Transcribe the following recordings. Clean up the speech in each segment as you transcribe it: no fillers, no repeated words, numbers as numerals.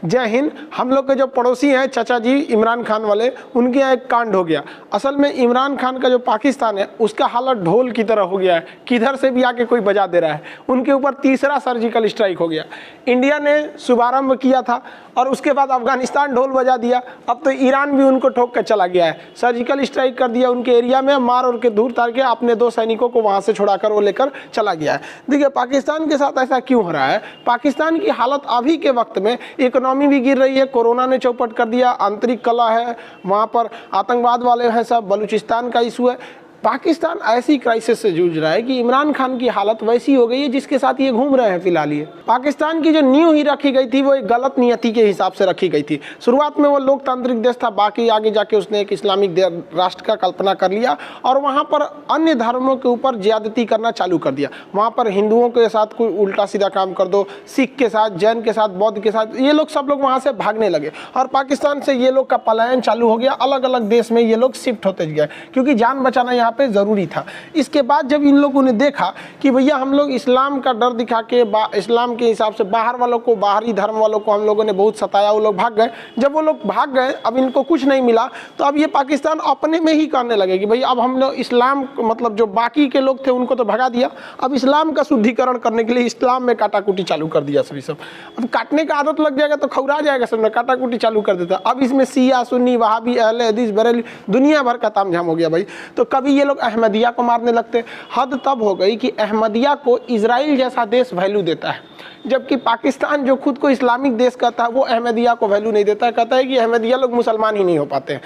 जय हिंद। हम लोग के जो पड़ोसी हैं चाचा जी इमरान खान वाले, उनके यहाँ एक कांड हो गया। असल में इमरान खान का जो पाकिस्तान है उसका हालत ढोल की तरह हो गया है, किधर से भी आके कोई बजा दे रहा है। उनके ऊपर तीसरा सर्जिकल स्ट्राइक हो गया। इंडिया ने शुभारंभ किया था और उसके बाद अफगानिस्तान ढोल बजा दिया। अब तो ईरान भी उनको ठोक कर चला गया है, सर्जिकल स्ट्राइक कर दिया उनके एरिया में, मार और के दूर तार के अपने 2 सैनिकों को वहाँ से छुड़ाकर वो लेकर चला गया है। देखिए पाकिस्तान के साथ ऐसा क्यों हो रहा है। पाकिस्तान की हालत अभी के वक्त में इकोनॉमी भी गिर रही है, कोरोना ने चौपट कर दिया, आंतरिक कला है, वहाँ पर आतंकवाद वाले हैं, सब बलूचिस्तान का इशू है। पाकिस्तान ऐसी क्राइसिस से जूझ रहा है कि इमरान खान की हालत वैसी हो गई है जिसके साथ ये घूम रहे हैं फिलहाल। ये पाकिस्तान की जो नींव ही रखी गई थी वो एक गलत नियति के हिसाब से रखी गई थी। शुरुआत में वो लोकतांत्रिक देश था, बाकी आगे जाके उसने एक इस्लामिक राष्ट्र का कल्पना कर लिया और वहाँ पर अन्य धर्मों के ऊपर ज्यादती करना चालू कर दिया। वहाँ पर हिंदुओं के साथ कोई उल्टा सीधा काम कर दो, सिख के साथ, जैन के साथ, बौद्ध के साथ, ये लोग सब लोग वहाँ से भागने लगे और पाकिस्तान से ये लोग का पलायन चालू हो गया। अलग अलग देश में ये लोग शिफ्ट होते गए क्योंकि जान बचाना यहाँ पे जरूरी था। इसके बाद जब इन लोगों ने देखा कि भैया हम लोग इस्लाम का डर दिखा के इस्लाम के हिसाब से बाहर वालों को, बाहरी धर्म वालों को हम लोगों ने बहुत सताया, वो लोग भाग गए। जब वो लोग भाग गए, अब इनको कुछ नहीं मिला, तो अब ये पाकिस्तान अपने में ही करने लगे कि भाई अब हम लोग इस्लाम, मतलब जो बाकी के लोग थे उनको तो भगा दिया, अब इस्लाम का शुद्धिकरण करने के लिए इस्लाम में काटाकुटी चालू कर दिया। सभी सब अब काटने का आदत लग जाएगा तो खौरा जाएगा, सब में काटाकुटी चालू कर देता। अब इसमें शिया, सुन्नी, वहाबी, अहले हदीस, बरेली, दुनिया भर का तामझाम हो गया भाई। तो कभी ये लोग अहमदिया को मारने लगते। हद तब हो गई कि अहमदिया को इजराइल जैसा देश वैल्यू देता है, जबकि पाकिस्तान जो खुद को इस्लामिक देश कहता है वो अहमदिया को वैल्यू नहीं देता है। कहता है कि अहमदिया लोग मुसलमान ही नहीं हो पाते हैं।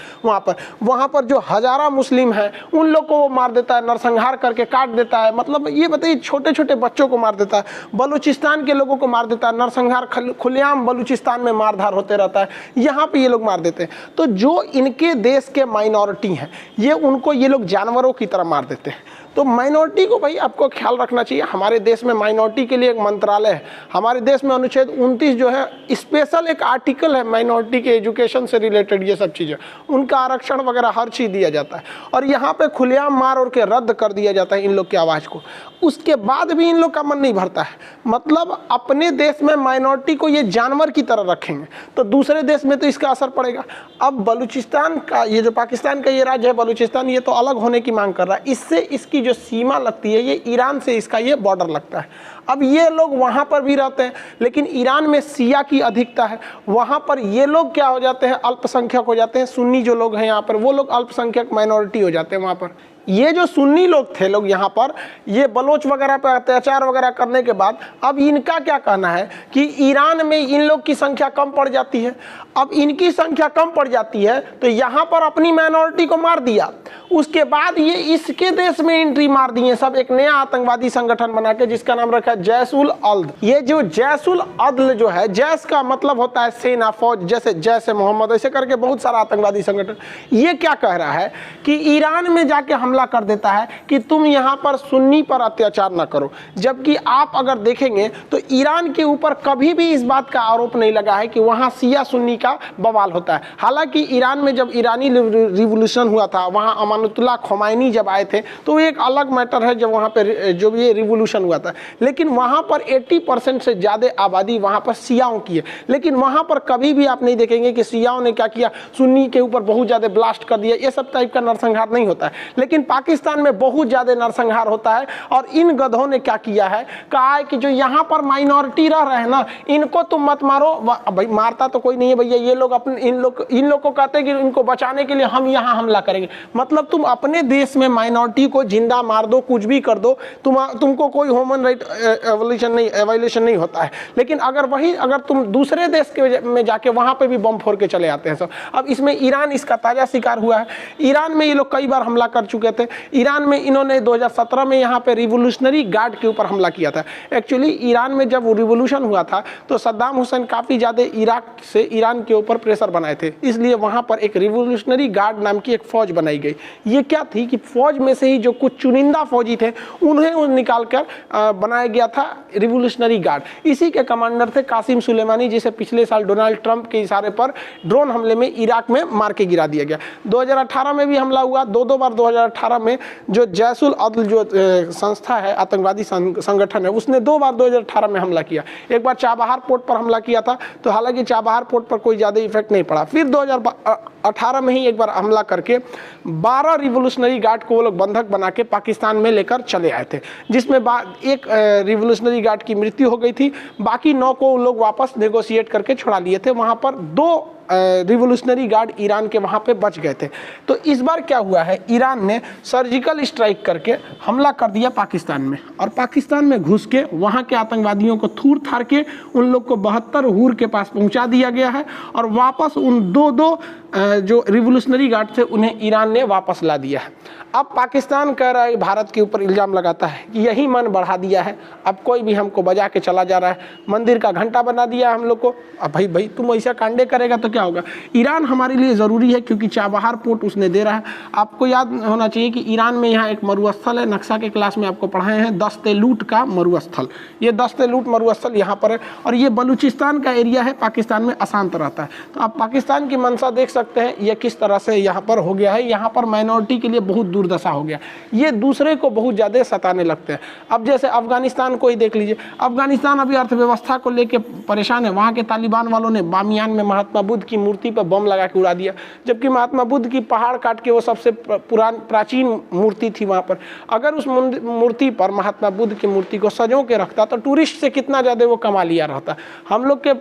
वहाँ पर जो हजारा मुस्लिम हैं उन लोग को वो मार देता है, नरसंहार करके काट देता है। मतलब ये बताइए, छोटे छोटे बच्चों को मार देता है, बलूचिस्तान के लोगों को मार देता है, नरसंहार खुलेआम बलूचिस्तान में मारधार होते रहता है, यहाँ पे ये लोग मार देते हैं। तो जो इनके देश के माइनॉरिटी हैं ये उनको ये लोग जानवरों की तरह मार देते हैं। तो माइनॉरिटी को भाई आपको ख्याल रखना चाहिए। हमारे देश में माइनॉरिटी के लिए एक मंत्रालय है, हमारे देश में अनुच्छेद 29 जो है स्पेशल एक आर्टिकल है माइनॉरिटी के एजुकेशन से रिलेटेड, ये सब चीज़ें, उनका आरक्षण वगैरह हर चीज़ दिया जाता है और यहाँ पे खुलेआम मार और के रद्द कर दिया जाता है इन लोग की आवाज़ को। उसके बाद भी इन लोग का मन नहीं भरता है। मतलब अपने देश में माइनॉरिटी को ये जानवर की तरह रखेंगे तो दूसरे देश में तो इसका असर पड़ेगा। अब बलूचिस्तान का, ये जो पाकिस्तान का ये राज्य है बलूचिस्तान, ये तो अलग होने की मांग कर रहा है। इससे इसकी जो सीमा लगती है ये ईरान से इसका ये बॉर्डर लगता है। अब ये लोग वहाँ पर भी रहते हैं लेकिन ईरान में शिया की अधिकता है, वहाँ पर ये लोग क्या हो जाते हैं, अल्पसंख्यक हो जाते हैं। सुन्नी जो लोग हैं यहाँ पर वो लोग अल्पसंख्यक माइनॉरिटी हो जाते हैं वहाँ पर। ये जो सुन्नी लोग थे लोग यहाँ पर, ये बलोच वगैरह पर अत्याचार वगैरह करने के बाद अब इनका क्या कहना है कि ईरान में इन लोग की संख्या कम पड़ जाती है। अब इनकी संख्या कम पड़ जाती है तो यहाँ पर अपनी माइनॉरिटी को मार दिया, उसके बाद ये इसके देश में एंट्री मार दिए सब, एक नया आतंकवादी संगठन बना के जिसका नाम रखा है जैशुल अल्द। ये जो जैशुल अदल जो है, जैश का मतलब होता है सेना, फौज, जैसे जैसे मोहम्मद, ऐसे करके बहुत सारा आतंकवादी संगठन। ये क्या कह रहा है कि ईरान में जाके हमला कर देता है कि तुम यहाँ पर सुन्नी पर अत्याचार ना करो, जबकि आप अगर देखेंगे तो ईरान के ऊपर कभी भी इस बात का आरोप नहीं लगा है कि वहाँ शिया सुन्नी का बवाल होता है। हालांकि ईरान में जब ईरानी रिवोल्यूशन हुआ था, वहाँ अमानुल्लाह खोमैनी जब आए थे तो एक अलग मैटर है जब वहाँ पे जो ये रिवोल्यूशन हुआ था, लेकिन वहाँ पर 80% से ज़्यादा आबादी वहाँ पर शियाओं की है। लेकिन वहाँ पर कभी भी आप नहीं देखेंगे कि शियाओं ने क्या किया, सुन्नी के ऊपर बहुत ज़्यादा ब्लास्ट कर दिया, ये सब टाइप का नरसंहार नहीं होता है। लेकिन पाकिस्तान में बहुत ज़्यादा नरसंहार होता है और इन गधों ने क्या किया है, कहा है कि जो यहाँ पर माइनॉरिटी रह रहे हैं ना, इनको तुम मत मारो। भाई मारता तो कोई नहीं है भैया, ये लोग अपने इन लोग को कहते हैं कि इनको बचाने के लिए हम यहाँ हमला करेंगे। मतलब तुम अपने देश में माइनॉरिटी को जिंदा मार दो, कुछ भी कर दो, तुमको कोई ह्यूमन राइट एवोल्यूशन नहीं होता है। लेकिन अगर तुम दूसरे देश के में जाके वहाँ पे भी बम फोड़ के चले आते हैं सब। अब इसमें ईरान इसका ताज़ा शिकार हुआ है। ईरान में ये लोग कई बार हमला कर चुके थे। ईरान में इन्होंने 2017 में यहाँ पे रिवोल्यूशनरी गार्ड के ऊपर हमला किया था। एक्चुअली ईरान में जब रिवोल्यूशन हुआ था तो सद्दाम हुसैन काफ़ी ज़्यादा इराक से ईरान के ऊपर प्रेशर बनाए थे, इसलिए वहाँ पर एक रिवोल्यूशनरी गार्ड नाम की एक फ़ौज बनाई गई। ये क्या थी कि फ़ौज में से ही जो कुछ चुनिंदा फौजी थे उन्हें निकाल कर बनाया गया था रिवोल्यूशनरी गार्ड। इसी के कमांडर थे कासिम सुलेमानी, जिसे पिछले साल डोनाल्ड ट्रंप के इशारे पर ड्रोन हमले में इराक में मार के गिरा दिया गया। 2018 में भी हमला हुआ, दो बार 2018 2018 में जो जैशुल अदल जो संस्था है, आतंकवादी संगठन है, उसने 2 बार 2018 में हमला किया। एक बार चाबहार पोर्ट पर हमला किया था, तो हालांकि चाबहार पोर्ट पर कोई ज़्यादा इफेक्ट नहीं पड़ा। फिर 2018 में ही एक बार हमला करके 12 रिवोल्यूशनरी गार्ड को वो लोग बंधक बना के पाकिस्तान में लेकर चले आए थे, जिसमें एक रिवोल्यूशनरी गार्ड की मृत्यु हो गई थी। बाकी 9 को लोग वापस नेगोशिएट करके छुड़ा लिए थे। वहाँ पर 2 रिवोल्यूशनरी गार्ड ईरान के वहाँ पे बच गए थे। तो इस बार क्या हुआ है, ईरान ने सर्जिकल स्ट्राइक करके हमला कर दिया पाकिस्तान में, और पाकिस्तान में घुस के वहाँ के आतंकवादियों को थूर थार के उन लोग को 72 हूर के पास पहुँचा दिया गया है, और वापस उन 2 जो रिवोल्यूशनरी गार्ड थे उन्हें ईरान ने वापस ला दिया है। अब पाकिस्तान कह रहा है, भारत के ऊपर इल्ज़ाम लगाता है कि यही मन बढ़ा दिया है, अब कोई भी हमको बजा के चला जा रहा है, मंदिर का घंटा बना दिया हम लोग को। अब भाई तुम ऐसा कांडे करेगा तो क्या होगा। ईरान हमारे लिए ज़रूरी है क्योंकि चाबहार पोर्ट उसने दे रहा है। आपको याद होना चाहिए कि ईरान में यहाँ एक मरुस्थल है, नक्शा के क्लास में आपको पढ़ाए हैं, दस्त-ए-लूट का मरुस्थल। ये दस्त-ए-लूट मरुस्थल यहाँ पर है, और ये बलूचिस्तान का एरिया है, पाकिस्तान में अशांत रहता है। तो आप पाकिस्तान की मंशा देख सकते हैं ये किस तरह से यहाँ पर हो गया है। यहाँ पर माइनॉरिटी के लिए बहुत दुर्दशा हो गया, ये दूसरे को बहुत ज़्यादा सताने लगते हैं। अब जैसे अफगानिस्तान को ही देख लीजिए, अफगानिस्तान अभी अर्थव्यवस्था को लेकर परेशान है। वहाँ के तालिबान वालों ने बामियान में महात्मा बुद्ध की मूर्ति पर बम लगा के उड़ा दिया, जबकि महात्मा बुद्ध की पहाड़ काट के वो सबसे प्राचीन मूर्ति थी वहाँ पर। अगर उस मूर्ति पर, महात्मा बुद्ध की मूर्ति को सजो के रखता तो टूरिस्ट से कितना ज़्यादा वो कमा लिया रहता। हम लोग के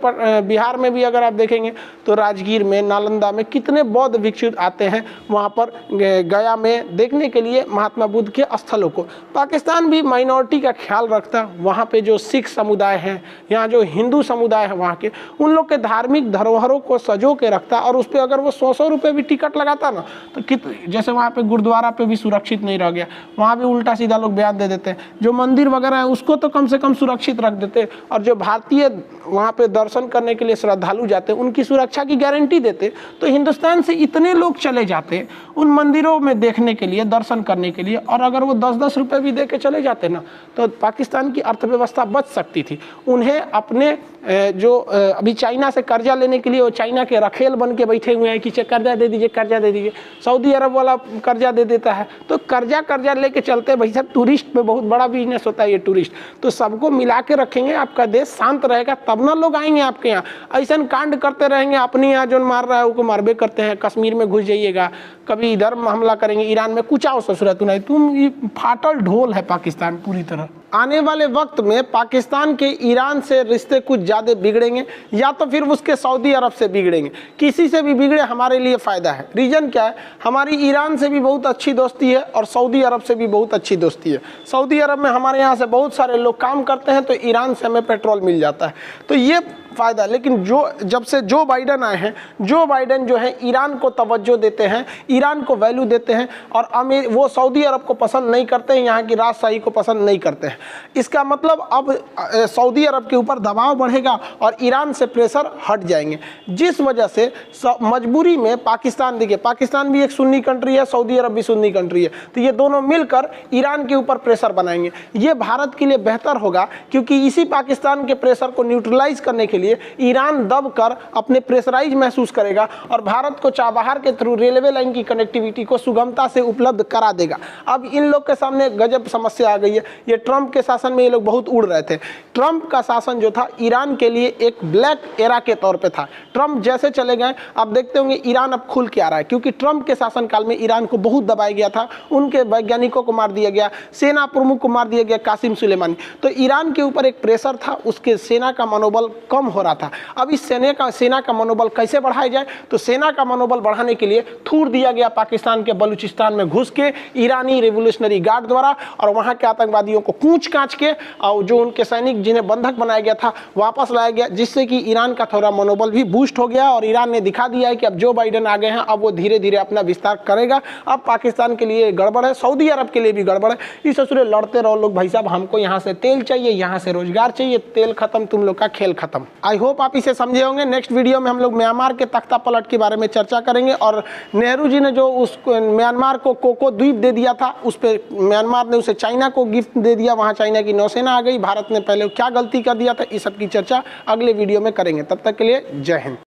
बिहार में भी अगर आप देखेंगे तो राजगीर में, नालंदा में कितने बौद्ध भिक्षु आते हैं वहाँ पर, गया में देखने के लिए महात्मा बुद्ध के स्थलों को। पाकिस्तान भी माइनॉरिटी का ख्याल रखता, वहाँ पे जो सिख समुदाय हैं, यहाँ जो हिंदू समुदाय है वहाँ के, उन लोग के धार्मिक धरोहरों को सजो के रखता, और उस पर अगर वो 100 रुपये भी टिकट लगाता ना तो जैसे वहाँ पे गुरुद्वारा पे भी सुरक्षित नहीं रह गया, वहाँ भी उल्टा सीधा लोग बयान दे देते हैं। जो मंदिर वगैरह है उसको तो कम से कम सुरक्षित रख देते, और जो भारतीय वहाँ पे दर्शन करने के लिए श्रद्धालु जाते उनकी सुरक्षा की गारंटी देते। तो हिंदुस्तान से इतने लोग चले जाते उन मंदिरों में देखने के लिए, दर्शन करने के लिए, और अगर वो 10-10 रुपये भी दे के चले जाते ना तो पाकिस्तान की अर्थव्यवस्था बच सकती थी। उन्हें अपने जो अभी चाइना से कर्जा लेने के लिए वो चाइना के रखेल बन के बैठे हुए हैं कि कर्जा दे दीजिए, कर्जा दे दीजिए। सऊदी अरब वाला कर्जा दे देता है, तो कर्जा लेके चलते। भाई साहब, टूरिस्ट में बहुत बड़ा बिजनेस होता है ये टूरिस्ट, तो सबको मिला के रखेंगे, आपका देश शांत रहेगा तब ना लोग आएंगे आपके यहाँ। ऐसा कांड करते रहेंगे, अपने यहाँ जो मार रहा है उसको मारबे करते हैं। कश्मीर में घुस जाइएगा, कभी इधर हमला करेंगे, ईरान में कुछ आओ ससुरा नहीं, तुम ये फाटल ढोल है पाकिस्तान पूरी तरह। आने वाले वक्त में पाकिस्तान के ईरान से रिश्ते कुछ ज़्यादा बिगड़ेंगे, या तो फिर उसके सऊदी अरब से बिगड़ेंगे। किसी से भी बिगड़े हमारे लिए फ़ायदा है। रीज़न क्या है, हमारी ईरान से भी बहुत अच्छी दोस्ती है और सऊदी अरब से भी बहुत अच्छी दोस्ती है। सऊदी अरब में हमारे यहाँ से बहुत सारे लोग काम करते हैं, तो ईरान से हमें पेट्रोल मिल जाता है, तो ये फ़ायदा। लेकिन जब से जो बाइडन आए हैं, जो बाइडन जो है ईरान को तवज्जो देते हैं, ईरान को वैल्यू देते हैं, और वो सऊदी अरब को पसंद नहीं करते हैं, यहाँ की राजशाही को पसंद नहीं करते हैं। इसका मतलब अब सऊदी अरब के ऊपर दबाव बढ़ेगा और ईरान से प्रेशर हट जाएंगे, जिस वजह से मजबूरी में पाकिस्तान, देखिए पाकिस्तान भी एक सुन्नी कंट्री है, सऊदी अरब भी सुन्नी कंट्री है, तो ये दोनों मिलकर ईरान के ऊपर प्रेशर बनाएंगे। ये भारत के लिए बेहतर होगा, क्योंकि इसी पाकिस्तान के प्रेशर को न्यूट्रलाइज करने के लिए ईरान दबकर अपने प्रेशराइज महसूस करेगा और भारत को चाबहार के थ्रू रेलवे लाइन की कनेक्टिविटी को सुगमता से उपलब्ध करा देगा। अब इन लोग के सामने गजब समस्या आ गई है। ये ट्रंप के शासन में ये लोग बहुत उड़ रहे थे। ट्रंप का शासन जो था ईरान के लिए एक ब्लैक एरा के तौर पे था। ट्रंप जैसे चले गए, आप देखते होंगे ईरान अब खुल के आ रहा है, क्योंकि ट्रंप के शासनकाल में ईरान को बहुत दबाया गया था, उनके वैज्ञानिकों को मार दिया गया, सेना प्रमुख को मार दिया गया, कासिम सुलेमानी। तो ईरान के ऊपर एक प्रेशर था, उसके सेना का मनोबल कम हो रहा था। अब इस सेना का मनोबल कैसे बढ़ाया जाए, तो सेना का मनोबल बढ़ाने के लिए थूर दिया गया पाकिस्तान के बलूचिस्तान में घुस के ईरानी रिवोल्यूशनरी गार्ड द्वारा, और वहां के आतंकवादियों को कूच कांच के और जो उनके सैनिक जिन्हें बंधक बनाया गया था वापस लाया गया, जिससे कि ईरान का थोड़ा मनोबल भी बूस्ट हो गया। और ईरान ने दिखा दिया है कि अब जो बाइडन आ गए हैं, अब वो धीरे धीरे अपना विस्तार करेगा। अब पाकिस्तान के लिए गड़बड़ है, सऊदी अरब के लिए भी गड़बड़ है। इस ससुरे लड़ते रहो लोग, भाई साहब हमको यहाँ से तेल चाहिए, यहाँ से रोजगार चाहिए, तेल खत्म, तुम लोग का खेल खत्म। आई होप आप इसे समझे होंगे। नेक्स्ट वीडियो में हम लोग म्यांमार के तख्ता पलट के बारे में चर्चा करेंगे, और नेहरू जी ने जो उस म्यांमार को कोको द्वीप दे दिया था, उस पर म्यांमार ने उसे चाइना को गिफ्ट दे दिया, वहाँ चाइना की नौसेना आ गई, भारत ने पहले क्या गलती कर दिया था, इस सब की चर्चा अगले वीडियो में करेंगे। तब तक के लिए जय हिंद।